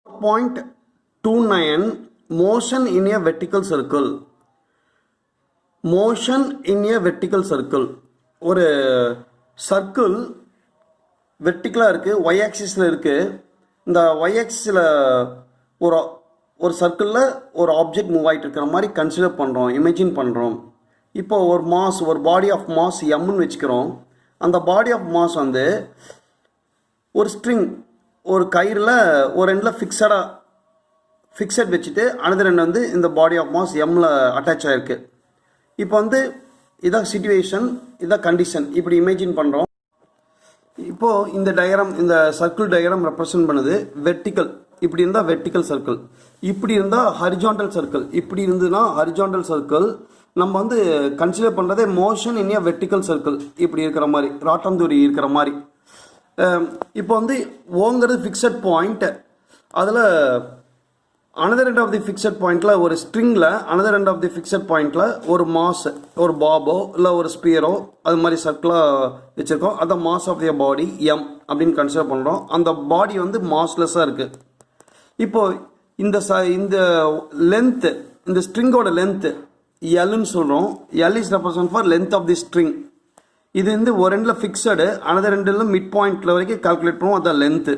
4.29 motion in a vertical circle. Motion in a vertical circle. ஒரு circle வெர்டிக்கலாக இருக்குது, Y ஆக்சிஸில் இருக்குது. இந்த ஒய் ஆக்சிஸில் ஒரு ஒரு சர்க்கிளில் ஒரு ஆப்ஜெக்ட் மூவ் ஆகிட்டு இருக்கிற மாதிரி கன்சிடர் பண்ணுறோம், இமேஜின் பண்ணுறோம். இப்போ ஒரு மாஸ், ஒரு பாடி ஆஃப் மாஸ் எம்னு வச்சுக்கிறோம். அந்த பாடி ஆஃப் மாஸ் வந்து ஒரு ஸ்ட்ரிங், ஒரு கயிறில் ஒரு எண்டில் ஃபிக்ஸட் வச்சுட்டு அனதர் எண்ட் வந்து இந்த பாடி ஆஃப் மாஸ் எம்மில் அட்டாச் ஆகிருக்கு. இப்போ வந்து இதான் சிச்சுவேஷன், இதான் கண்டிஷன். இப்படி இமேஜின் பண்ணுறோம். இப்போது இந்த டயக்ராம், இந்த சர்க்கிள் டயக்ராம் ரெப்ரசன்ட் பண்ணுது வெர்டிக்கல். இப்படி இருந்தால் வெர்டிக்கல் சர்க்கிள், இப்படி இருந்தால் ஹரிஜான்டல் சர்க்கிள். இப்படி இருந்ததுன்னா ஹரிஜான்டல் சர்க்கிள். நம்ம வந்து கன்சிடர் பண்ணுறதே motion in a vertical circle. இப்படி இருக்கிற மாதிரி, ராட்டந்தூரி இருக்கிற மாதிரி. இப்போ வந்து ஓங்கிறது ஃபிக்ஸட் பாயிண்ட். அதில் another end of the fixed பாயிண்டில் ஒரு ஸ்ட்ரிங்கில் another end of the fixed பாயிண்டில் ஒரு மாஸ், ஒரு பாபோ இல்லை ஒரு ஸ்பியரோ அது மாதிரி சர்க்கிளாக வச்சுருக்கோம். அதான் mass of the body M அப்படின்னு கன்சிடர் பண்ணுறோம். அந்த பாடி வந்து மாஸ்லெஸ்ஸாக இருக்குது. இப்போது இந்த லென்த்து, இந்த ஸ்ட்ரிங்கோட லென்த்து எல்னு சொல்கிறோம். L is represent for length of the string. இது வந்து ஒரு எண்டில் ஃபிக்ஸடு, அனதர் எண்டில் மிட் பாயிண்டில் வரைக்கும் கால்குலேட் பண்ணுவோம். அதான் லென்த்து.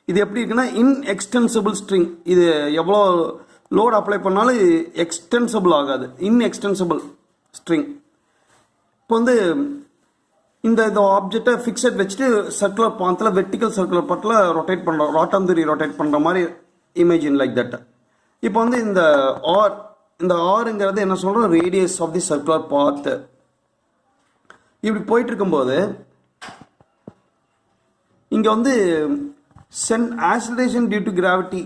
இது எப்படி இருக்குன்னா இன்எக்ஸ்டென்சிபிள் ஸ்ட்ரிங். இது எவ்வளோ லோட் அப்ளை பண்ணாலும் எக்ஸ்டென்சிபிள் ஆகாது, இன்எக்ஸ்டென்சிபிள் ஸ்ட்ரிங். இப்போ வந்து இந்த ஆப்ஜெக்டை ஃபிக்ஸட் வச்சுட்டு சர்க்குலர் பாத்தில், வெர்டிக்கல் சர்க்குலர் பாத்தில் ரொட்டேட் பண்ணுறோம், ராட்டாந்தூரி ரொட்டேட் பண்ணுற மாதிரி இமேஜின் லைக் தட். இப்போ வந்து இந்த ஆருங்கிறது என்ன சொல்கிறோம், radius of the circular path. இப்படி போயிட்டு இருக்கும்போது இங்கே வந்து acceleration due to gravity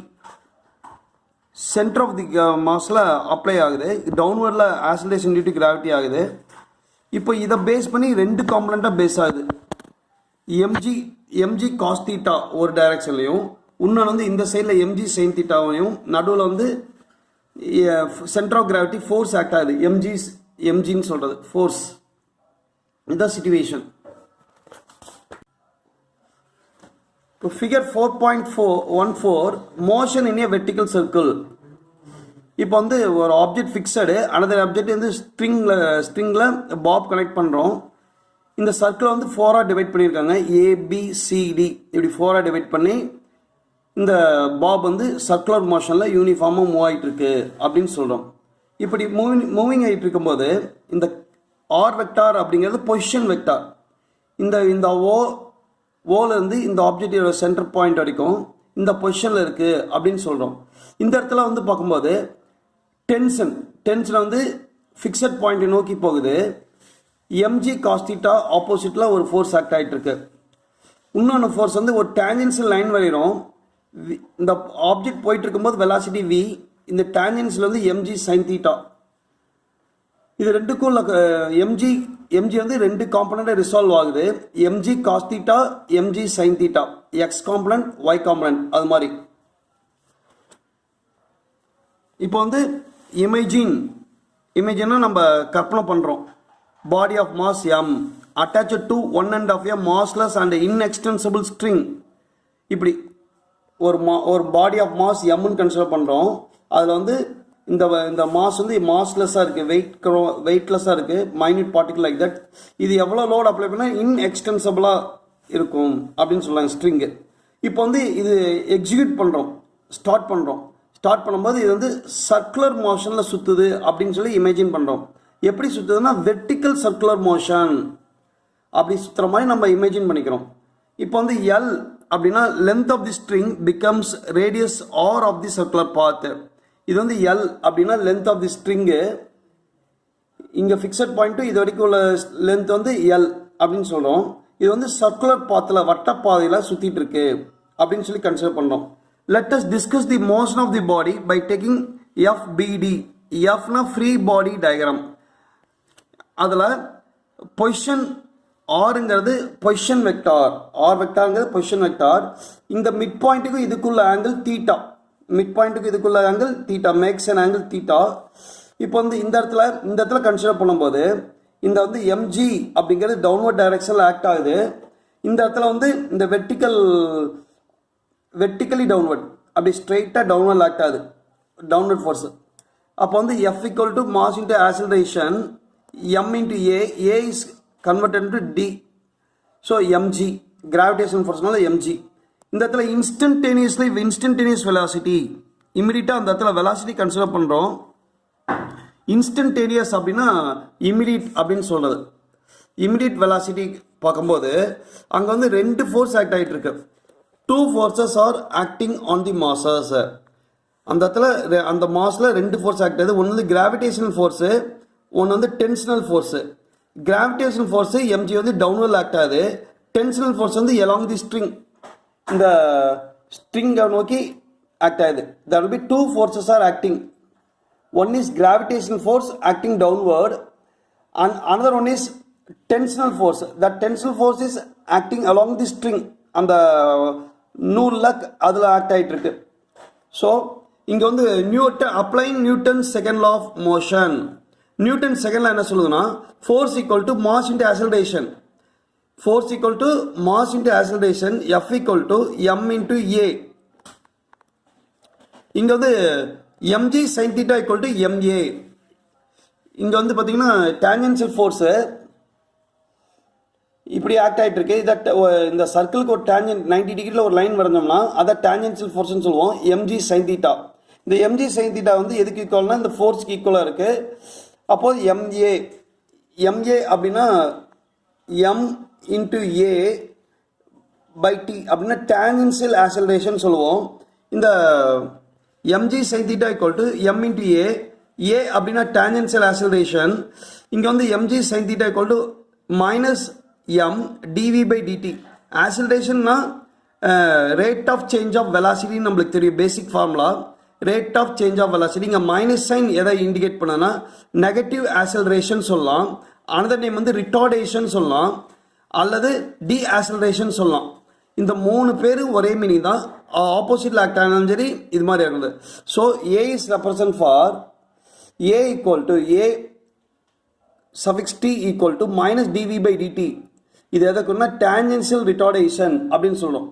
center of the massல அப்ளை ஆகுது. டவுன்வர்டில் acceleration due to gravity ஆகுது. இப்போ இதை பேஸ் பண்ணி ரெண்டு காம்பனண்ட்டாக பேஸ் ஆகுது. எம்ஜி காஸ் தீட்டா ஒரு டைரக்ஷன்லையும், இன்னொன்று வந்து இந்த சைடில் எம்ஜி சைன் தீட்டாவையும், நடுவில் வந்து center of gravity force act ஆகுது. எம்ஜின்னு சொல்கிறது ஃபோர்ஸ். இதுதான் சிச்சுவேஷன். இப்போ figure 4.14 motion in a vertical circle. இப்போ வந்து ஒரு ஆப்ஜெக்ட் ஃபிக்ஸடு, அனதர் ஆப்ஜெக்ட் வந்து ஸ்ட்ரிங்கில் பாப் கனெக்ட் பண்ணுறோம். இந்த சர்க்கிளை வந்து 4ஆக டிவைட் பண்ணியிருக்காங்க, ஏபிசிடி. இப்படி 4ஆக டிவைட் பண்ணி இந்த பாப் வந்து சர்க்குலர் மோஷனில் யூனிஃபார்மாக மூவ் ஆகிட்டு இருக்கு அப்படின்னு சொல்கிறோம். இப்படி மூவிங் ஆகிட்டு இருக்கும்போது இந்த ஆர் வெக்டார் அப்படிங்கிறது பொசிஷன் வெக்டார். இந்த ஓலேருந்து இந்த ஆப்ஜெக்டோட சென்டர் பாயிண்ட் வரைக்கும் இந்த பொசிஷனில் இருக்குது அப்படின்னு சொல்கிறோம். இந்த இடத்துல வந்து பார்க்கும்போது டென்ஷன் வந்து ஃபிக்ஸட் பாயிண்ட்டை நோக்கி போகுது. எம்ஜி காஸ்தீட்டா ஆப்போசிட்டில் ஒரு ஃபோர்ஸ் ஆக்ட் ஆகிட்டு இருக்கு. இன்னொன்று ஃபோர்ஸ் வந்து ஒரு டேஞ்சன்ஷியல் லைன் வரைகிறோம். இந்த ஆப்ஜெக்ட் போயிட்டு இருக்கும்போது வெலாசிட்டி வி, இந்த டேஞ்சன்ஷியல் வந்து எம்ஜி சைன் தீட்டா. இது ரெண்டுக்கும் எம்ஜி வந்து ரெண்டு காம்பனண்ட்டாக ரிசால்வ் ஆகுது. Mg cos theta, mg sine theta, x component, y component, அது மாதிரி. இப்போ வந்து இமேஜின்னா நம்ம கற்பனை பண்ணுறோம். Body of mass m attached to one end of a massless and inextensible string. இப்படி ஒரு பாடி ஆஃப் மாஸ் எம்னு கன்சிடர் பண்ணுறோம். அதில் வந்து இந்த மாஸ் வந்து மாஸ்லெஸ்ஸாக இருக்குது, வெயிட்லெஸ்ஸாக இருக்குது, மைன்யூட் பார்ட்டிகல் லைக் தட். இது எவ்வளோ லோட் அப்ளை பண்ணால் இன்எக்ஸ்டென்சிபிளாக இருக்கும் அப்படின்னு சொல்லலாம் ஸ்ட்ரிங்கு. இப்போ வந்து இது எக்ஸிக்யூட் பண்ணுறோம், ஸ்டார்ட் பண்ணும்போது இது வந்து சர்க்குலர் மோஷனில் சுற்றுது அப்படின்னு சொல்லி இமேஜின் பண்ணுறோம். எப்படி சுற்றுதுன்னா வெர்டிக்கல் சர்க்குலர் மோஷன் அப்படி சுற்றுற மாதிரி நம்ம இமேஜின் பண்ணிக்கிறோம். இப்போ வந்து எல் அப்படின்னா length of the string becomes radius R of the circular path. இது வந்து எல் அப்படின்னா லென்த் ஆஃப் தி ஸ்ட்ரிங்கு. இங்கே ஃபிக்ஸட் பாயிண்ட்டும் இது வரைக்கும் உள்ள லென்த் வந்து எல் அப்படின்னு சொல்கிறோம். இது வந்து சர்க்குலர் பாத்தில், வட்டப்பாதையில் சுற்றிட்டு இருக்கு அப்படின்னு சொல்லி கன்சிடர் பண்ணோம். Let us discuss the motion of the body by taking FBD. எஃப்னா ஃப்ரீ பாடி டயக்ராம். அதில் பொசிஷன் ஆருங்கிறது பொசிஷன் வெக்டார், ஆர் வெக்டார்ங்கிறது பொசிஷன் வெக்டார். இந்த மிட் பாயிண்ட்டுக்கும் இதுக்குள்ள ஆங்கிள் தீட்டா, மிட் பாயிண்ட்டுக்கு இதுக்குள்ள angle theta max an angle theta. இப்போ வந்து இந்த இடத்துல கன்சிடர் பண்ணும்போது இந்த வந்து எம்ஜி அப்படிங்கிறது டவுன்வர்ட் டைரக்ஷனில் ஆக்ட் ஆகுது. இந்த இடத்துல வந்து இந்த வெர்டிக்கலி டவுன்வர்ட் அப்படி ஸ்ட்ரெயிட்டாக டவுன்வர்ட் ஆக்ட் ஆகுது, டவுன்வர்ட் ஃபோர்ஸ். அப்போ வந்து F equal to mass into acceleration m into a is converted into d, so mg, gravitational forceனால mg. இந்த இடத்துல இன்ஸ்டன்டேனியஸ் வெலாசிட்டி, இமிடியட்டாக அந்த இடத்துல வெலாசிட்டி கன்சிடர் பண்ணுறோம். இன்ஸ்டன்டேனியஸ் அப்படின்னா இமிடியட் அப்படின்னு சொல்கிறது. இமிடியட் வெலாசிட்டி பார்க்கும்போது அங்கே வந்து ரெண்டு ஃபோர்ஸ் ஆக்ட் ஆகிட்டு இருக்கு. Two forces are acting on the masses. அந்த இடத்துல அந்த மாஸில் ரெண்டு ஃபோர்ஸ் ஆக்ட் ஆகுது. ஒன்று வந்து கிராவிடேஷனல் ஃபோர்ஸு, ஒன்று வந்து டென்ஷனல் ஃபோர்ஸு. கிராவிடேஷனல் ஃபோர்ஸு எம்ஜி வந்து டவுன்வர்ட் ஆக்ட் ஆகுது. டென்ஷனல் ஃபோர்ஸ் வந்து எலாங் தி ஸ்ட்ரிங், இந்த ஸ்ட்ரிங்கை நோக்கி ஆக்ட் ஆகுது. there will be two forces are acting. One is gravitational force acting downward and another one is tensional force. That tensional force is acting along the string, அந்த நூலில் அதில் act ஆகிட்டு இருக்கு. So இங்கே வந்து applying Newton second law of motion. Newton second law என்ன சொல்லுதுன்னா, force equal to mass into acceleration. Force equal to mass into acceleration, F equal to m into a. இங்கே வந்து mg sin theta equal to ma. இங்கே வந்து பார்த்தீங்கன்னா tangential force இப்படி act ஆகிட்டு இருக்கு. இதை இந்த சர்க்கிளுக்கு ஒரு டேஞ்சன்ட் 90 டிகிரியில் ஒரு லைன் வரைஞ்சோம்னா அதை டேஞ்சென்ஷியல் ஃபோர்ஸ்னு சொல்லுவோம், mg sin theta. இந்த mg sin theta வந்து எதுக்கு ஈக்குவல்னா இந்த ஃபோர்ஸ்க்கு ஈக்குவலாக இருக்குது. அப்போது ma அப்படின்னா m into a by t அப்படின்னா டேஞ்சென்ஷியல் ஆக்சலரேஷன் சொல்லுவோம். இந்த mg sin theta equal to m into a அப்படின்னா tangential acceleration. இங்கே வந்து mg sin theta equal to minus m dv by dt. acceleration rate of change of velocity நம்மளுக்கு தெரியும், basic formula rate of change of velocity. இங்கே minus sign எதை indicate பண்ணனா negative acceleration சொல்லலாம், another name வந்து retardation சொல்லலாம், அல்லது D acceleration சொல்லலாம். இந்த மூணு பேர் ஒரே மீனிங் தான், ஆப்போசிட்ல ஆக்ட் ஆனாலும் சரி இது மாதிரி ஆகுது. So a is represent for a equal to a suffix t equal to minus dv by dt. இது எதுக்குன்னா டேஞ்சென்ஷியல் ரிட்டார்டேஷன் அப்படின்னு சொல்லுவோம்.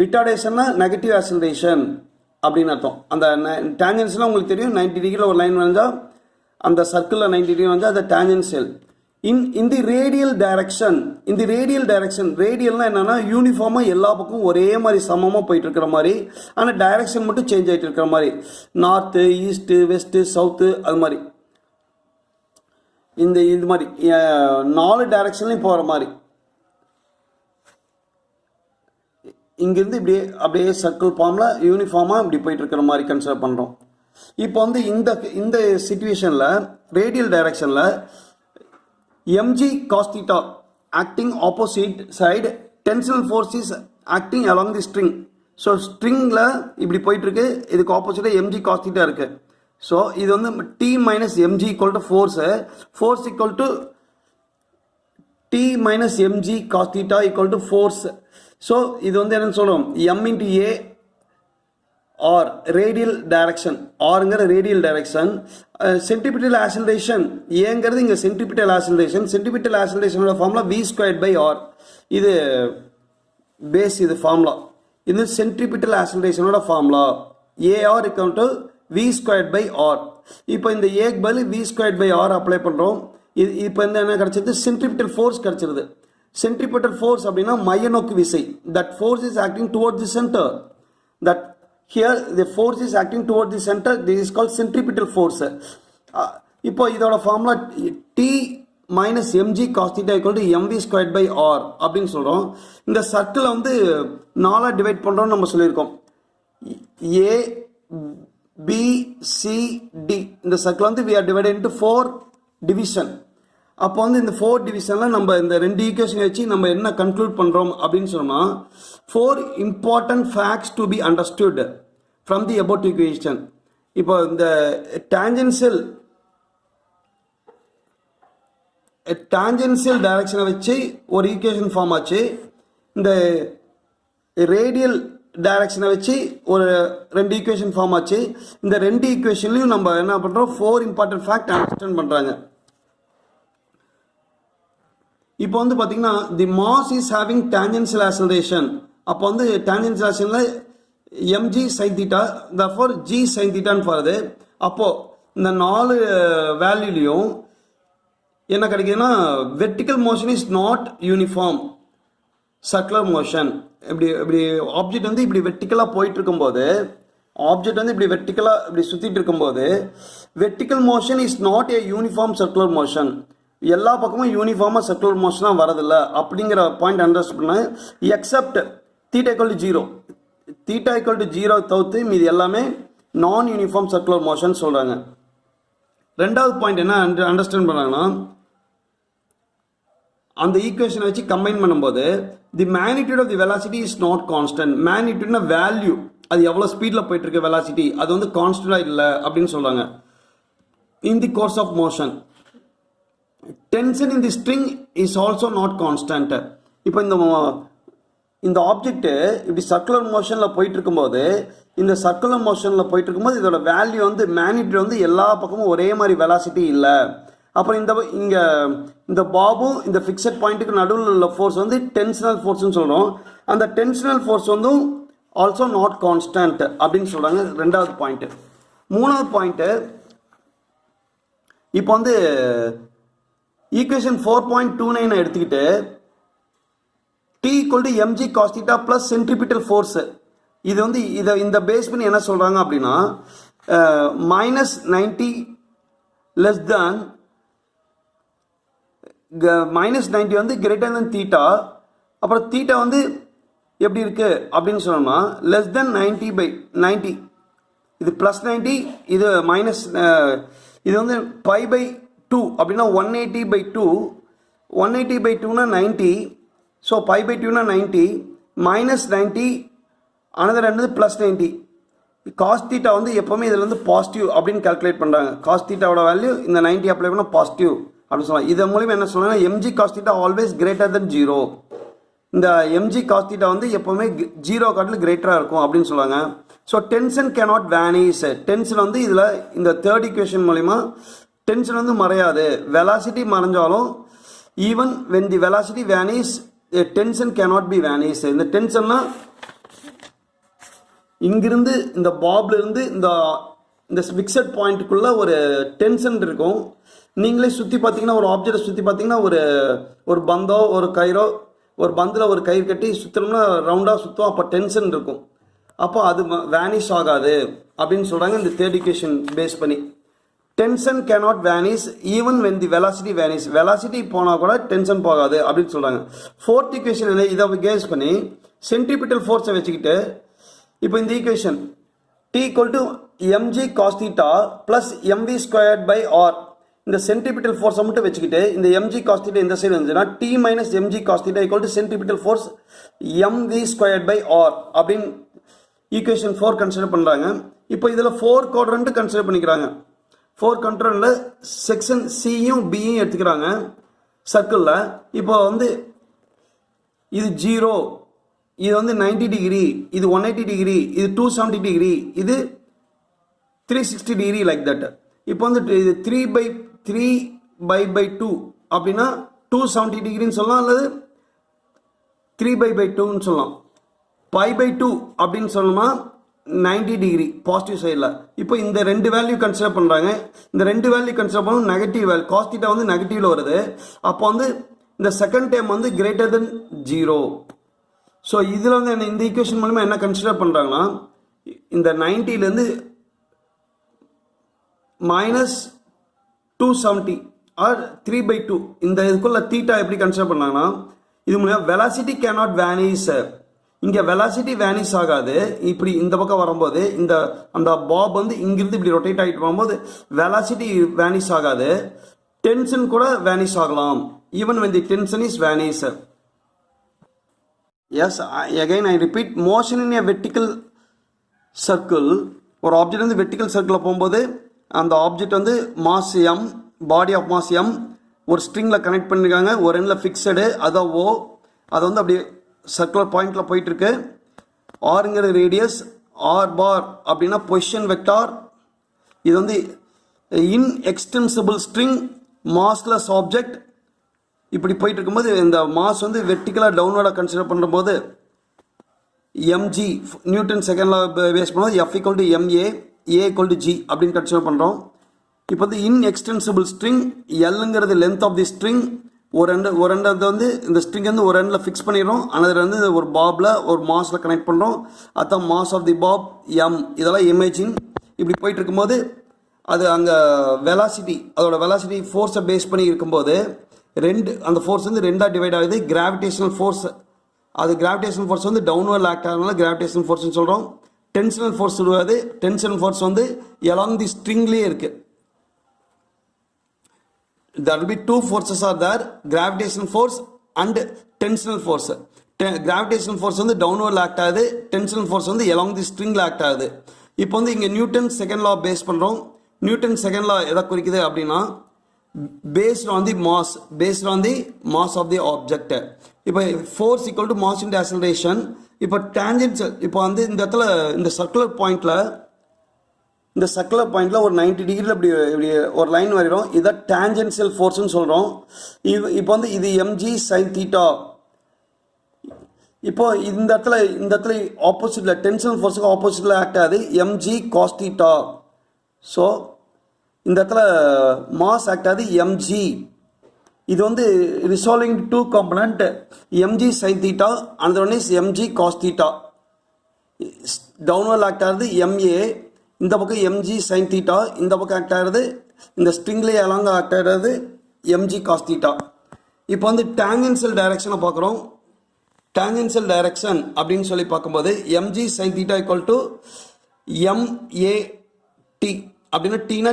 ரிட்டார்டேஷன்னா நெகட்டிவ் ஆக்சலரேஷன் அப்படின்னு அர்த்தம். அந்த டேஞ்சென்ஷியல் உங்களுக்கு தெரியும், 90 டிகிரியில் ஒரு லைன் வரைஞ்சால் அந்த சர்க்கிளில் 90 டிகிரி வரைஞ்சால் அது tangential. in the radial direction, ரேடியல்னா என்னன்னா யூனிஃபார்மாக எல்லா பக்கம் ஒரே மாதிரி சமமாக போயிட்டு இருக்கிற மாதிரி, ஆனால் டைரக்ஷன் மட்டும் சேஞ்ச் ஆகிட்டு இருக்கிற மாதிரி, நார்த்து ஈஸ்ட்டு வெஸ்ட்டு சவுத்து அது மாதிரி, இது மாதிரி 4 டைரக்ஷன்லையும் போகிற மாதிரி. இங்கிருந்து அப்படியே சர்க்கிள் ஃபார்மில் யூனிஃபார்மாக இப்படி போயிட்டு இருக்கிற மாதிரி கன்சிடர் பண்ணுறோம். இப்போ வந்து இந்த சிச்சுவேஷனில் ரேடியல் டைரக்ஷனில் mg cos theta acting opposite side, tensional force is acting along the string. So ஸ்ட்ரிங்கில் இப்படி போயிட்டு இருக்கு, இதுக்கு ஆப்போசிட்டாக mg cos theta இருக்கு. ஸோ இது வந்து t minus mg equal to force equal to t minus mg cos theta equal to force. So இது வந்து என்னன்னு சொல்லுவோம், m into a r radial direction, ஆருங்கிற ரேடியல் டைரக்ஷன். சென்ட்ரிபிட்டல் ஆக்சலரேஷன் ஏங்கிறது இங்கே சென்ட்ரிபிட்டல் ஆக்சலரேஷனோட formula v squared by r. இது base, இது ஃபார்முலா. இது சென்ட்ரிபிட்டல் ஆக்சலரேஷனோட formula a r equal to v squared by R. இப்போ இந்த ஏக்கு பதில் v squared by R apply பண்ணுறோம். இப்போ என்ன கிடைச்சது, சென்ட்ரிபிட்டல் ஃபோர்ஸ் கிடைச்சிருது. சென்ட்ரிபிட்டல் ஃபோர்ஸ் அப்படின்னா மைய நோக்கு விசை. That force is acting towards the center. That here the force is acting towards the center, this is called centripetal force. இப்போ இதோட formula t minus mg cos theta equal to mv squared by r அப்படின்னு சொல்கிறோம். இந்த சர்க்கிளை வந்து 4 divide பண்ணுறோம்னு நம்ம சொல்லியிருக்கோம். a b c d, இந்த சர்க்கிள் வந்து we are divided into 4 division. அப்போ வந்து இந்த 4 டிவிஷனில் நம்ம இந்த 2 ஈக்குவேஷன் வச்சு நம்ம என்ன கன்க்ளூட் பண்ணுறோம் அப்படின்னு சொன்னால், 4 important facts to be understood from the above equation. இப்போ இந்த டான்ஜென்ஷியல் டைரக்ஷனை வச்சு ஒரு ஈக்குவேஷன் ஃபார்ம் ஆச்சு. இந்த ரேடியல் டைரக்ஷனை வச்சு ஒரு 2 ஈக்குவேஷன் ஃபார்ம் ஆச்சு. இந்த 2 ஈக்குவேஷன்லையும் நம்ம என்ன பண்ணுறோம், 4 important fact அண்டர்ஸ்டாண்ட் பண்ணுறாங்க. இப்போ வந்து பார்த்தீங்கன்னா தி mass is having tangential acceleration. அப்போ வந்து tangential ஆக்சலரேஷனில் mg sin theta, therefore g sin theta ன்னு வருது. அப்போ இந்த 4 வேல்யூலையும் என்ன கிடைக்குதுன்னா vertical motion is not uniform circular motion. இப்படி ஆப்ஜெக்ட் வந்து இப்படி வெர்டிக்கலாக போயிட்டு இருக்கும்போது ஆப்ஜெக்ட் வந்து இப்படி வெர்டிக்கலாக இப்படி சுற்றிட்டு இருக்கும்போது vertical motion is not a uniform circular motion. எல்லா பக்கமும் யூனிஃபார்மாக சர்க்குலர் மோஷனாக வரதில்ல அப்படிங்கிற பாயிண்ட் அண்டர்ஸ்டாண்ட் பண்ண. Accept theta equal to 0, theta equal to 0 தவிர்த்து மீது எல்லாமே நான் யூனிஃபார்ம் சர்க்குலர் மோஷன் சொல்கிறாங்க. ரெண்டாவது பாயிண்ட் என்ன அண்டர்ஸ்டாண்ட் பண்ணாங்கன்னா அந்த ஈக்குவேஷனை வச்சு கம்பைன் பண்ணும்போது the magnitude of the velocity is not constant. மேக்னிடியூட்னா வேல்யூ, அது எவ்வளோ ஸ்பீடில் போயிட்டு இருக்கு வெலாசிட்டி, அது வந்து கான்ஸ்டன்டாக இல்லை அப்படின்னு சொல்கிறாங்க. In the course of motion tension in the string is also not constant. இப்போ இந்த ஆப்ஜெக்ட் இப்படி சர்க்குலர் மோஷனில் போயிட்டு இருக்கும்போது இந்த சர்க்குலர் மோஷனில் போயிட்டு இருக்கும்போது இதோட வேல்யூ வந்து மேக்னிடியூட் வந்து எல்லா பக்கமும் ஒரே மாதிரி வெலாசிட்டி இல்லை. அப்புறம் இந்த பாபும் இந்த ஃபிக்ஸட் பாயிண்ட்டுக்கு நடுவில் உள்ள ஃபோர்ஸ் வந்து டென்ஷனல் ஃபோர்ஸ்னு சொல்கிறோம். அந்த டென்ஷனல் ஃபோர்ஸ் வந்து ஆல்சோ நாட் கான்ஸ்டன்ட் அப்படின்னு சொல்கிறாங்க. ரெண்டாவது பாயிண்ட்டு. மூணாவது பாயிண்ட்டு, இப்போ வந்து ஈக்குவேஷன் 4.29 எடுத்துக்கிட்டு T equal to mg cos theta plus centripetal force, இது வந்து இந்த பேஸ் பண்ணி என்ன சொல்கிறாங்க அப்படின்னா -90 less than -90 வந்து கிரேட்டர் தென் தீட்டா. அப்புறம் தீட்டா வந்து எப்படி இருக்கு அப்படின்னு சொன்னோம்னா லெஸ் தென் 90/90, இது +90, இது மைனஸ், இது வந்து π/2 அப்படின்னா 180/2, 180/2னா 90, ஸோ π/2னா 90, -90 அனதர் ரெண்டு +90. காஸ் தீட்டா வந்து எப்போவுமே இதில் வந்து பாசிட்டிவ் அப்படின்னு கால்குலேட் பண்ணுறாங்க. காஸ் தீட்டாவோட வேல்யூ இந்த 90 அப்ளை பண்ணால் பாசிட்டிவ் அப்படின்னு சொல்லலாம். இதன் மூலிமா என்ன சொல்லலாம், mg cos theta always greater than 0. இந்த mg cos theta வந்து எப்போவுமே 0 காட்டில் கிரேட்டராக இருக்கும் அப்படின்னு சொல்லுவாங்க. So tension cannot vanish. Tension வந்து இதில் இந்த தேர்ட் ஈக்குவேஷன் மூலிமா டென்ஷன் வந்து மறையாது. வெலாசிட்டி மறைஞ்சாலும் even when the velocity vanish tension cannot be vanish. இந்த டென்ஷன்னா இங்கிருந்து இந்த பாப்லேருந்து இந்த ஃபிக்ஸட் பாயிண்ட்டுக்குள்ளே ஒரு டென்ஷன் இருக்கும். நீங்களே சுற்றி பார்த்தீங்கன்னா ஒரு ஆப்ஜெக்டை சுற்றி பார்த்தீங்கன்னா ஒரு பந்தோ ஒரு கயிறோ, ஒரு பந்தில் ஒரு கயிறு கட்டி சுற்றணும்னா ரவுண்டாக சுற்றும், அப்போ டென்ஷன் இருக்கும். அப்போ அது வேனிஷ் ஆகாது அப்படின்னு சொல்கிறாங்க இந்த தேர்ட் ஈக்குவேஷன் பேஸ் பண்ணி. Tension cannot vanish even when the velocity vanish. Velocity போனால் கூட டென்ஷன் போகாது அப்படின்னு சொல்கிறாங்க. ஃபோர்த் ஈக்குவேஷன் இதை பேஸ் பண்ணி சென்ட்ரிபிட்டல் ஃபோர்ஸை வச்சுக்கிட்டு இப்போ இந்த equation T equal to mg cos theta plus mv²/r, இந்த சென்ட்ரிபிட்டல் ஃபோர்ஸை மட்டும் வச்சுக்கிட்டு இந்த mg cos theta இந்த சைடு இருந்துச்சுன்னா T minus mg cos theta equal to centripetal force mv²/r அப்படின்னு ஈக்குவேஷன் 4 கன்சிடர் பண்ணுறாங்க. இப்போ இதில் 4 குவாட்ரண்ட் கன்சிடர் பண்ணிக்கிறாங்க. 4 குவாட்ரண்ட்டில் செக்ஷன் சியும் பியும் எடுத்துக்கிறாங்க சர்க்கிளில். இப்போ வந்து இது 0, இது வந்து 90 டிகிரி, இது 180 டிகிரி, இது 270 டிகிரி, இது 360 டிகிரி லைக் தட். இப்போ வந்து இது 3/2 அப்படின்னா 270 டிகிரின்னு சொல்லலாம், அல்லது 3/2ன்னு சொல்லலாம். π/2 அப்படின்னு சொல்லணுமா 90 டிகிரி பாசிட்டிவ் சைடில். இப்போ இந்த ரெண்டு வேல்யூ கன்சிடர் பண்ணுறாங்க. இந்த ரெண்டு வேல்யூ கன்சிடர் பண்ணணும் நெகட்டிவ் வேல்யூ. காஸ் தீட்டா வந்து நெகட்டிவில் வருது. அப்போ வந்து இந்த செகண்ட் டைம் வந்து கிரேட்டர் தென் 0. ஸோ இதில் வந்து இந்த ஈக்குவேஷன் மூலமாக என்ன கன்சிடர் பண்ணுறாங்கன்னா இந்த 90லேருந்து -270 ஆர் 3/2 இந்த இதுக்குள்ள தீட்டா எப்படி கன்சிடர் பண்ணாங்கன்னா இது மூலமாக வெலாசிட்டி கேனாட் வேனிஷ். இங்கே வெலாசிட்டி வேனிஷ் ஆகாது. இப்படி இந்த பக்கம் வரும்போது அந்த பாப் வந்து இங்கிருந்து இப்படி ரொட்டேட் ஆகிட்டு வரும்போது வெலாசிட்டி வேனிஷ் ஆகாது. டென்ஷன் கூட வேனிஷ் ஆகலாம் even when the tension is vanish. Yes, again I repeat, motion in a vertical circle, ஒரு ஆப்ஜெக்ட் வந்து வெர்டிக்கல் சர்க்கிளில் போகும்போது அந்த ஆப்ஜெக்ட் வந்து mass m, body of mass m ஒரு ஸ்ட்ரிங்கில் கனெக்ட் பண்ணியிருக்காங்க. ஒரு எண்ணில் ஃபிக்ஸடு, அதான் O, அது வந்து அப்படியே சர்க்குலர் பாயிண்டில் போயிட்டுருக்கு. ஆருங்கிற ரேடியஸ், ஆர் பார் அப்படின்னா பொசிஷன் வெக்டார். இது வந்து இன்எக்ஸ்டென்சிபிள் ஸ்ட்ரிங், மாஸ்லெஸ் ஆப்ஜெக்ட். இப்படி போயிட்டு இருக்கும்போது இந்த மாஸ் வந்து வெர்டிக்கலாக டவுன்வர்டாக கன்சிடர் பண்ணும்போது mg Newton second law base பண்ணோம் f equal to ma a equal to g அப்படின்னு கன்சிடர் பண்ணுறோம். இப்போ வந்து இன்எக்ஸ்டென்சிபிள் ஸ்ட்ரிங் எல்லுங்கிறது லென்த் ஆஃப் தி ஸ்ட்ரிங் ஒரு ரெண்டு வந்து இந்த ஸ்ட்ரிங் வந்து ஒரு எண்டில் ஃபிக்ஸ் பண்ணிடுறோம். அதில் வந்து ஒரு பாபில் ஒரு மாஸில் கனெக்ட் பண்ணுறோம். அதுதான் mass of the bob m. இதெல்லாம் இமேஜின் இப்படி போயிட்டு இருக்கும்போது அது அங்கே வெலாசிட்டி அதோட வெலாசிட்டி ஃபோர்ஸை பேஸ் பண்ணி இருக்கும்போது அந்த ஃபோர்ஸ் வந்து ரெண்டாக டிவைட் ஆகுது. கிராவிடேஷனல் ஃபோர்ஸ் அது கிராவிடேஷனல் ஃபோர்ஸ் வந்து டவுன்வர்ட் ஆக்ட் ஆகிறதுனால கிராவிடேஷனல் ஃபோர்ஸ்னு சொல்கிறோம். டென்ஷனல் ஃபோர்ஸ் சொல்லுவாது. டென்ஷனல் ஃபோர்ஸ் வந்து எலாங் தி ஸ்ட்ரிங்லேயே இருக்குது. There will be two forces are there, gravitational force and tensional force. Gravitational force வந்து downward act ஆகுது, tensional force வந்து along the string act ஆகுது. இப்போ வந்து இங்கே நியூட்டன் செகண்ட் லா பேஸ் பண்ணுறோம். நியூட்டன் செகண்ட் லா எதை குறிக்குது அப்படின்னா based on the mass of the object. இப்போ force equal to mass into acceleration. இப்போ tangential இப்போ வந்து இந்த இடத்துல இந்த சர்க்குலர் பாயிண்ட்ல ஒரு 90 டிகிரியில் இப்படி ஒரு லைன் வரைகிறோம். இதை டேஞ்சென்சியல் ஃபோர்ஸ்னு சொல்கிறோம். இப்போ வந்து இது mg sin தீட்டா. இப்போ இந்த இடத்துல ஆப்போசிட்ல டென்ஷனல் ஃபோர்ஸுக்கு ஆப்போசிட்ல ஆக்ட் ஆகுது mg cos தீட்டா. ஸோ இந்த இடத்துல மாஸ் ஆக்ட் ஆகுது mg. இது வந்து resolving two component mg sin theta and one is mg cos theta. Downward act ஆகுது ma. இந்த பக்கம் mg sin தீட்டா, இந்த பக்கம் ஆக்ட் ஆகிறது இந்த ஸ்ட்ரிங்லேயே அலாங்க ஆக்ட் ஆகிறது mg cos தீட்டா. இப்போ வந்து டேஞ்சென்சியல் டைரக்ஷனை பார்க்குறோம். டேஞ்சென்சியல் டைரக்ஷன் அப்படின்னு சொல்லி பார்க்கும்போது mg sin theta equal to mat அப்படின்னா டீனா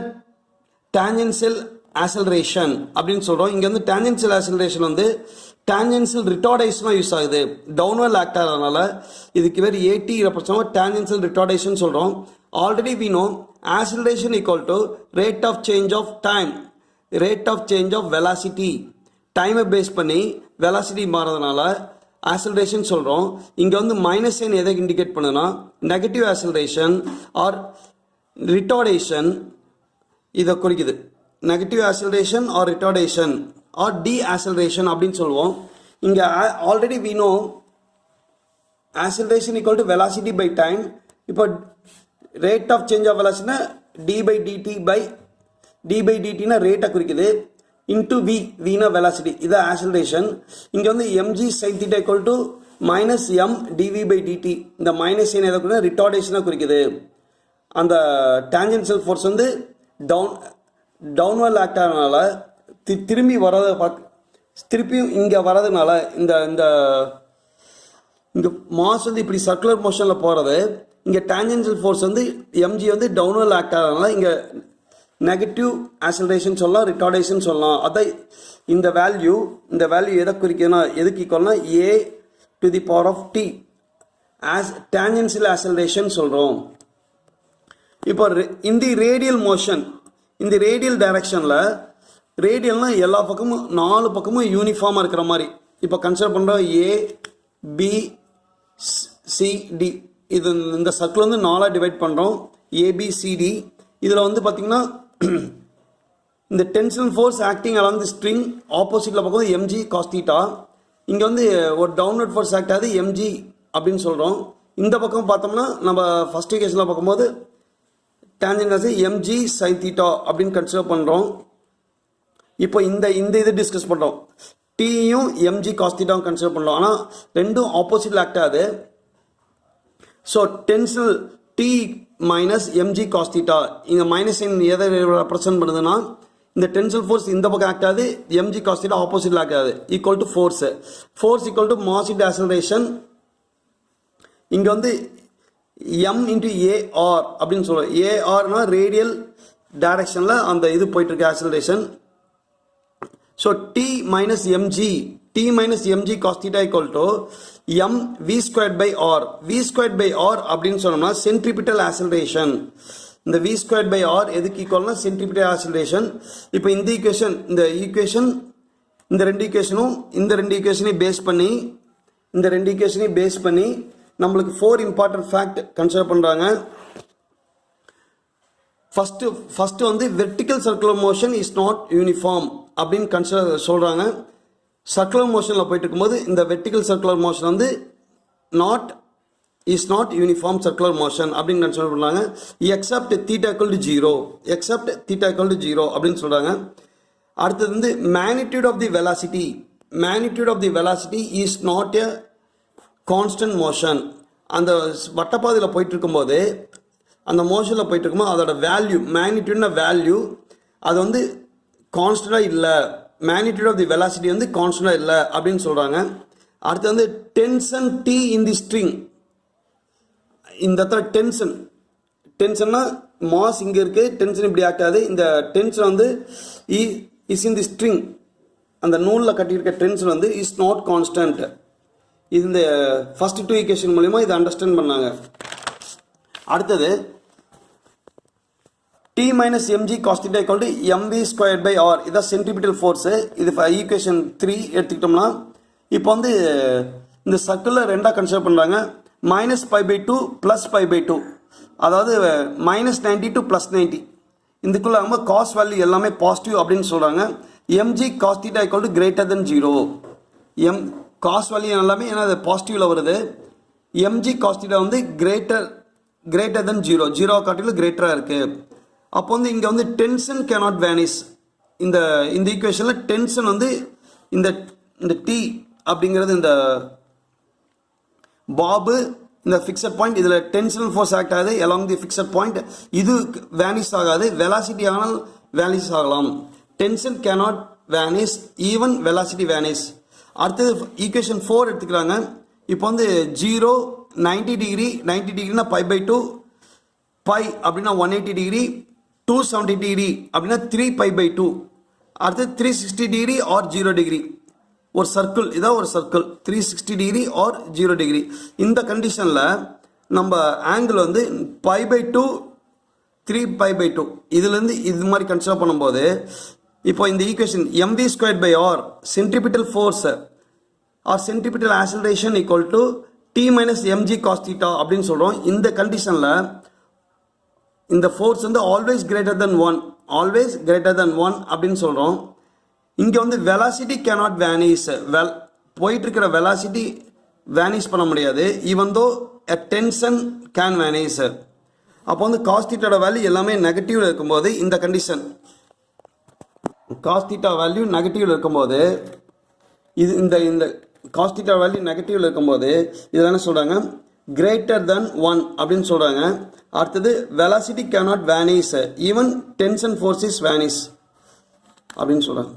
டேஞ்சென்சியல் ஆசலரேஷன் அப்படின்னு சொல்கிறோம். இங்கே வந்து டேஞ்சென்சியல் ஆசலரேஷன் வந்து டேஞ்சென்சியல் ரிட்டார்டேஷனாக யூஸ் ஆகுது. டவுன்வர்ட் ஆக்ட் ஆகிறதுனால இதுக்கு வேறு AT ரெப்ரசன்ட் டேஞ்சென்சியல் ரிட்டார்டேஷன் சொல்கிறோம். Already we know acceleration equal to rate of change of time, rate of change of velocity. டைமை பேஸ் பண்ணி வெலாசிட்டி மாறதுனால ஆக்சலரேஷன் சொல்கிறோம். இங்கே வந்து மைனஸ் சைன் எதை இண்டிகேட் பண்ணுதுன்னா நெகட்டிவ் ஆக்சலரேஷன் ஆர் ரிட்டார்டேஷன் இதை குறிக்குது. Negative acceleration or retardation or deceleration அப்படின்னு சொல்லுவோம். இங்கே already we know acceleration equal to velocity by time. இப்போ ரேட் ஆஃப் சேஞ்ச் ஆஃப் வெலாசிட்டினா டி பை டிடினா ரேட்டை குறிக்குது. இன்டூ வினா வெலாசிட்டி இதை ஆக்சலரேஷன். இங்கே வந்து mg sin theta equal to minus m d v by d t. இந்த மைனஸ் சைன் எதை குறிக்குது ரிட்டார்டேஷனாக குறிக்குது. அந்த டேஞ்சென்சியல் ஃபோர்ஸ் வந்து டவுன்வர்ட் ஆக்ட் ஆகிறதுனால திருப்பியும் இங்கே வரதுனால இந்த மாஸ் வந்து இப்படி சர்க்குலர் மோஷனில் போகிறது. இங்கே டேஞ்சென்சியல் ஃபோர்ஸ் வந்து mg வந்து டவுன்வர்ட் ஆக்ட் ஆகிறதுனால இங்கே நெகட்டிவ் ஆக்சலரேஷன் சொல்லலாம், ரிட்டார்டேஷன் சொல்லலாம். அதான் இந்த வேல்யூ எதை குறிக்குதுன்னா எதுக்கு ஈக்குவல்னா a to the power of t as tangential acceleration சொல்கிறோம். இப்போ இந்த ரேடியல் மோஷன் இந்த ரேடியல் டைரக்ஷனில் ரேடியல்னா எல்லா பக்கமும் 4 பக்கமும் யூனிஃபார்மாக இருக்கிற மாதிரி இப்போ கன்சிடர் பண்ணுறோம். ABCD இது இந்த சர்க்கிள் வந்து 4 டிவைட் பண்ணுறோம். ABCD இதில் வந்து பார்த்திங்கன்னா இந்த tensional force acting along the string ஆப்போசிட்டில் பார்க்கும்போது mg cos தீட்டா. இங்கே வந்து ஒரு டவுன்வர்ட் ஃபோர்ஸ் ஆக்ட் ஆகுது mg அப்படின்னு சொல்கிறோம். இந்த பக்கம் பார்த்தோம்னா நம்ம ஃபர்ஸ்ட் கேஸில் பார்க்கும்போது டேஞ்சென்ட் mg sin தீட்டா அப்படின்னு கன்சிடர் பண்ணுறோம். இப்போ இந்த இது டிஸ்கஸ் பண்ணுறோம். டீயும் mg cos தீட்டாவும் கன்சிடர் பண்ணுறோம். ஆனால் ரெண்டும் ஆப்போசிட்டில் ஆக்ட் ஆகுது. So tensional T minus mg cos theta இங்கே மைனஸ் சைன் எதை ரெப்ரசன்ட் பண்ணுதுன்னா இந்த டென்ஷனல் ஃபோர்ஸ் இந்த பக்கம் ஆக்ட் ஆகுது mg cos தீட்டா ஆப்போசிட்டில் ஆக்ட் ஆகுது equal to force equal to mass into acceleration. இங்கே வந்து m இன்டு AR அப்படின்னு சொல்லுவோம். ARனா ரேடியல் டைரக்ஷனில் அந்த இது போயிட்டு இருக்கு acceleration. So t minus mg cos theta equal to m v squared by r. v squared by r அப்படின்னு சொன்னோம்னா சென்ட்ரிபிட்டல் ஆக்சலரேஷன். இந்த v squared by r எதுக்கு ஈக்குவல்னா சென்ட்ரிபிட்டல் ஆக்சலரேஷன். இப்போ இந்த ஈக்குவேஷன் இந்த ரெண்டு ஈக்குவேஷனையும் பேஸ் பண்ணி நம்மளுக்கு 4 இம்பார்ட்டன்ட் ஃபேக்ட் கன்சிடர் பண்ணுறாங்க. ஃபர்ஸ்ட் வந்து vertical circular motion is not uniform அப்படின்னு கன்சிடர் சொல்கிறாங்க. சர்க்குலர் மோஷனில் போயிட்டு இருக்கும்போது இந்த வெர்டிக்கல் சர்க்குலர் மோஷன் வந்து not is not uniform circular motion அப்படின்னு கன்சிடர் பண்ணுறாங்க. Except theta equal to 0, except theta equal to 0 அப்படின்னு சொல்கிறாங்க. அடுத்தது வந்து magnitude of the velocity, magnitude of the velocity is not a constant motion. அந்த வட்டப்பாதையில் போயிட்டு இருக்கும்போது, அந்த மோஷனில் போயிட்டு இருக்கும்போது அதோட வேல்யூ, மேக்னிடியூட்னா வேல்யூ, அது வந்து கான்ஸ்டண்டாக இல்லை, மேக்னிடியூட் ஆஃப் தி வெலாசிட்டி வந்து கான்ஸ்டண்டாக இல்லை அப்படின்னு சொல்கிறாங்க. அடுத்து வந்து tension D in the string, இந்த இடத்துல டென்ஷன்னா மாஸ் இங்கே இருக்குது, டென்ஷன் இப்படி ஆக்காது. இந்த டென்ஷன் வந்து இஸ் இன் தி ஸ்ட்ரிங், அந்த நூலில் கட்டியிருக்க டென்ஷன் வந்து இஸ் நாட் கான்ஸ்டன்ட். இந்த ஃபர்ஸ்ட் 2 ஈக்குவேஷன் மூலிமா இதை அண்டர்ஸ்டாண்ட் பண்ணாங்க. அடுத்தது T minus mg cos theta equal to mv squared by r, இதான் சென்ட்ரிபிட்டல் ஃபோர்ஸு. இது ஈக்குவேஷன் 3 எடுத்துக்கிட்டோம்னா, இப்போ வந்து இந்த சர்க்கிளில் ரெண்டாக கன்சிடர் பண்ணுறாங்க. -π/2 +π/2, அதாவது -90 to +90. இதுக்குள்ள நம்ம காஸ் வேல்யூ எல்லாமே பாசிட்டிவ் அப்படின்னு சொல்கிறாங்க. mg cos theta equal to greater than 0. Cos value எல்லாமே ஏன்னா அது பாசிட்டிவில் வருது. mg cos theta வந்து greater than 0, 0 காட்டிலும் கிரேட்டராக இருக்குது. அப்போ வந்து இங்கே வந்து டென்ஷன் கேனாட் வேனிஷ். இந்த ஈக்குவேஷனில் டென்ஷன் வந்து இந்த டி அப்படிங்கிறது இந்த பாபு, இந்த ஃபிக்ஸட் பாயிண்ட், இதில் டென்ஷனல் ஃபோர்ஸ் ஆக்ட் ஆகுது அலாங் தி ஃபிக்ஸட் பாயிண்ட். இது வேனிஷ் ஆகாது, வெலாசிட்டி ஆனால் வேனிஷ் ஆகலாம். Tension cannot vanish, even velocity vanish. அடுத்தது ஈக்குவேஷன் 4 எடுத்துக்கிறாங்க. இப்போ வந்து 0, 90 டிகிரி, 90 டிகிரினா π/2, பை அப்படின்னா 180 டிகிரி, 270 டிகிரி அப்படின்னா 3π/2. அடுத்து 360 டிகிரி ஆர் 0 டிகிரி. ஒரு சர்க்கிள், இதான் ஒரு சர்க்கிள், 360 டிகிரி ஆர் 0 டிகிரி. இந்த கண்டிஷனில் நம்ம ஆங்கிள் வந்து π/2, 3π/2 இதுலேருந்து இது மாதிரி கன்சிடர் பண்ணும்போது, இப்போ இந்த equation mv²/r centripetal fours are centripetal acceleration equal to T minus mg cos theta அப்படின்னு சொல்கிறோம். இந்த கண்டிஷனில் இந்த ஃபோர்ஸ் வந்து always greater than 1, always greater than 1 அப்படின்னு சொல்கிறோம். இங்கே வந்து வெலாசிட்டி கேனாட் வேனிஷ், போயிட்டு இருக்கிற வெலாசிட்டி வேனிஷ் பண்ண முடியாது, even though a tension can vanish. அப்போ வந்து காஸ் தீட்டாவோட வேல்யூ எல்லாமே நெகட்டிவ்ல இருக்கும்போது, இந்த கண்டிஷன் காஸ் தீட்டா வேல்யூ நெகட்டிவ்ல இருக்கும்போது, இது இந்த காஸ் தீட்டா வேல்யூ நெகட்டிவ்ல இருக்கும்போது இதில் என்ன சொல்கிறாங்க, கிரேட்டர் தென் 1 அப்படின்னு சொல்கிறாங்க. அடுத்தது velocity cannot vanish, even tension force is vanish அப்படின்னு சொல்கிறாங்க.